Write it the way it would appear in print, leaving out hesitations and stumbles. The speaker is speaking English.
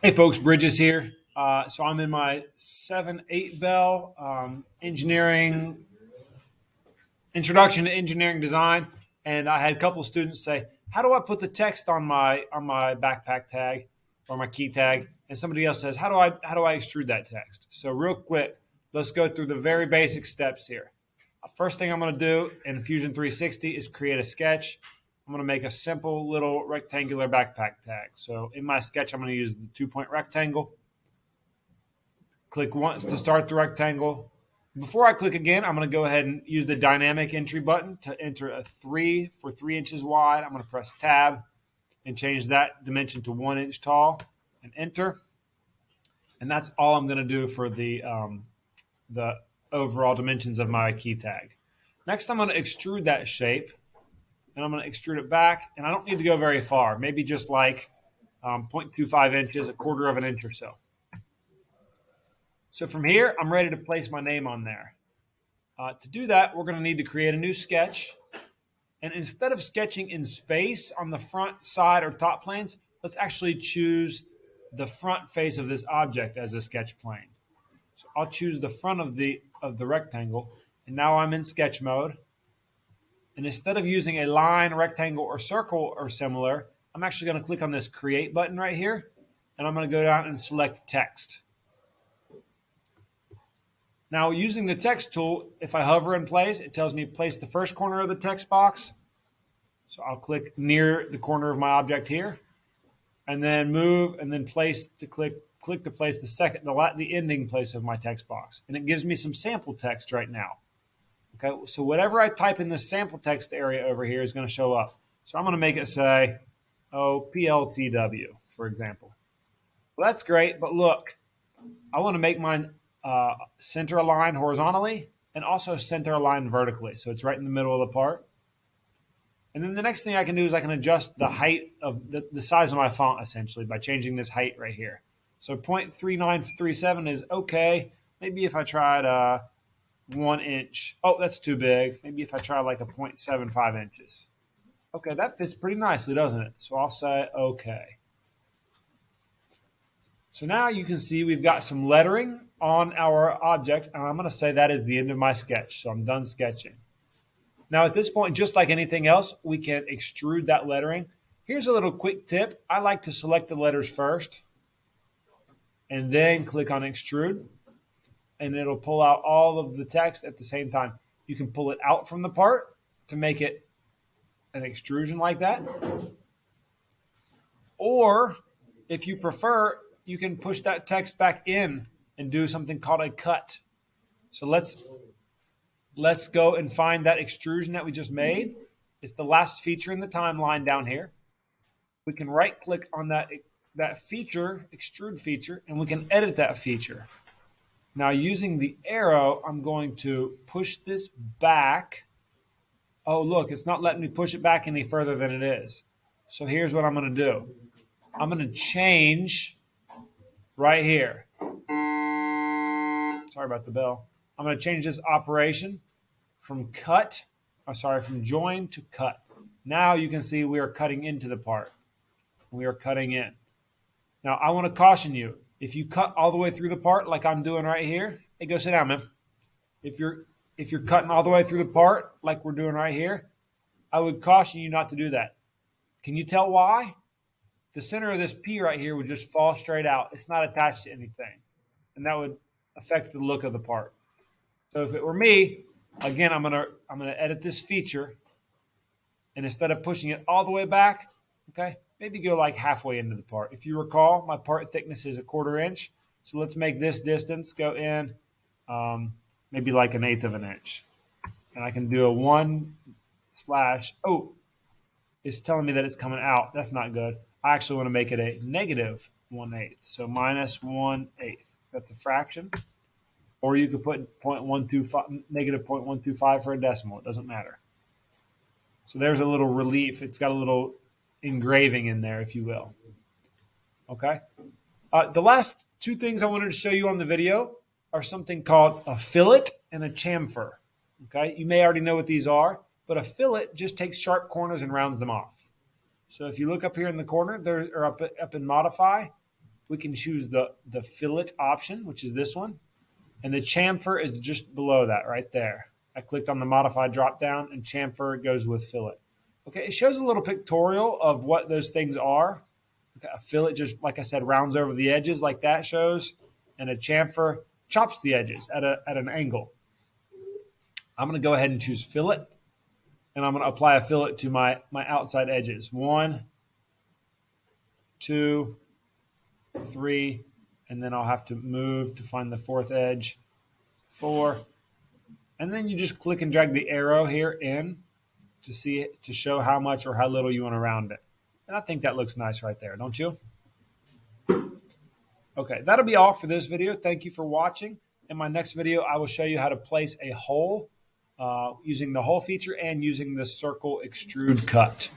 Hey folks, Bridges here. So I'm in my 7/8 bell engineering introduction to engineering design, and I had a couple of students say, "How do I put the text on my backpack tag or my key tag?" And somebody else says, "How do I extrude that text?" So real quick, let's go through the very basic steps here. First thing I'm going to do in Fusion 360 is create a sketch. I'm going to make a simple little rectangular backpack tag. So in my sketch, I'm going to use the 2-point rectangle. Click once to start the rectangle. Before I click again, I'm going to go ahead and use the dynamic entry button to enter a 3 for 3 inches wide. I'm going to press tab and change that dimension to 1 inch tall and enter. And that's all I'm going to do for the overall dimensions of my key tag. Next, I'm going to extrude that shape, and I'm going to extrude it back. And I don't need to go very far, maybe just like 0.25 inches, a quarter of an inch or so. So from here, I'm ready to place my name on there. To do that, we're going to need to create a new sketch. And instead of sketching in space on the front, side, or top planes, let's actually choose the front face of this object as a sketch plane. So I'll choose the front of the rectangle, and now I'm in sketch mode. And instead of using a line, rectangle, or circle or similar, I'm actually going to click on this Create button right here, and I'm going to go down and select Text. Now, using the text tool, if I hover in place, it tells me place the first corner of the text box. So I'll click near the corner of my object here, and then move, and then click to place the ending place of my text box. And it gives me some sample text right now. Okay, so whatever I type in the sample text area over here is going to show up. So I'm going to make it say, PLTW, for example. Well, that's great, but look, I want to make mine center align horizontally and also center align vertically. So it's right in the middle of the part. And then the next thing I can do is I can adjust the height of the size of my font essentially by changing this height right here. So 0.3937 is okay. Maybe if I tried 1 inch. Oh, that's too big. Maybe if I try like a 0.75 inches. Okay, that fits pretty nicely, doesn't it? So I'll say okay. So now you can see we've got some lettering on our object, and I'm going to say that is the end of my sketch. So I'm done sketching. Now at this point, just like anything else, we can extrude that lettering. Here's a little quick tip. I like to select the letters first and then click on extrude, and it'll pull out all of the text at the same time. You can pull it out from the part to make it an extrusion like that. Or if you prefer, you can push that text back in and do something called a cut. So let's go and find that extrusion that we just made. It's the last feature in the timeline down here. We can right click on that feature, extrude feature, and we can edit that feature. Now using the arrow, I'm going to push this back. Oh, look, it's not letting me push it back any further than it is. So here's what I'm going to do. I'm going to change right here. Sorry about the bell. I'm going to change this operation from join to cut. Now you can see we are cutting into the part. We are cutting in. Now I want to caution you, if you cut all the way through the part like I'm doing right here, hey, go sit down, man. If you're cutting all the way through the part like we're doing right here, I would caution you not to do that. Can you tell why? The center of this P right here would just fall straight out. It's not attached to anything. And that would affect the look of the part. So if it were me, again, I'm gonna edit this feature, and instead of pushing it all the way back, okay, maybe go like halfway into the part. If you recall, my part thickness is a 1/4 inch, so let's make this distance go in maybe like 1/8 of an inch, and I can do a 1 slash. Oh, it's telling me that it's coming out. That's not good. I actually want to make it a negative 1/8, so minus 1/8. That's a fraction. Or you could put negative 0.125 for a decimal. It doesn't matter. So there's a little relief. It's got a little engraving in there, if you will. Okay. The last two things I wanted to show you on the video are something called a fillet and a chamfer. Okay. You may already know what these are, but a fillet just takes sharp corners and rounds them off. So if you look up here in the corner, or up in Modify, we can choose the fillet option, which is this one. And the chamfer is just below that right there. I clicked on the modify drop down and chamfer goes with fillet. Okay, it shows a little pictorial of what those things are. Okay, a fillet just, like I said, rounds over the edges like that shows. And a chamfer chops the edges at an angle. I'm going to go ahead and choose fillet. And I'm going to apply a fillet to my outside edges. 1, 2, 3, and then I'll have to move to find the 4th edge. 4, and then you just click and drag the arrow here in to see it, to show how much or how little you want to round it. And I think that looks nice right there, don't you? Okay, that'll be all for this video. Thank you for watching. In my next video, I will show you how to place a hole using the hole feature and using the circle extrude cut.